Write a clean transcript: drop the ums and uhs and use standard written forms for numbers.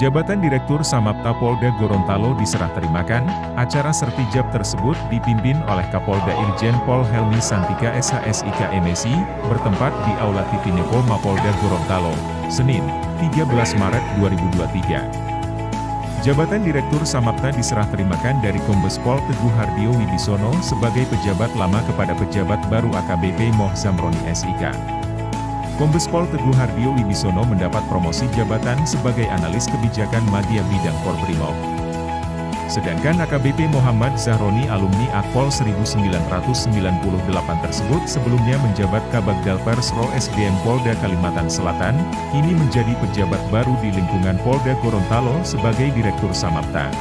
Jabatan Direktur Samapta Polda Gorontalo diserahterimakan. Acara Sertijab tersebut dipimpin oleh Kapolda Irjen Pol Helmy Santika SIK MSI, bertempat di Aula Titinepo Mapolda Gorontalo, Senin, 13 Maret 2023. Jabatan Direktur Samapta diserahterimakan dari Kombes Teguh Hardiyo Wibisono sebagai pejabat lama kepada pejabat baru AKBP Moh Zamroni SIK. Kombes Teguh Hardiyo Wibisono mendapat promosi jabatan sebagai Analis Kebijakan Madya bidang Korbrimob. Sedangkan AKBP Muhammad Zahroni alumni Akpol 1998 tersebut sebelumnya menjabat Kabagdal Pers Ro SDM Polda Kalimantan Selatan, kini menjadi pejabat baru di lingkungan Polda Gorontalo sebagai Direktur Samapta.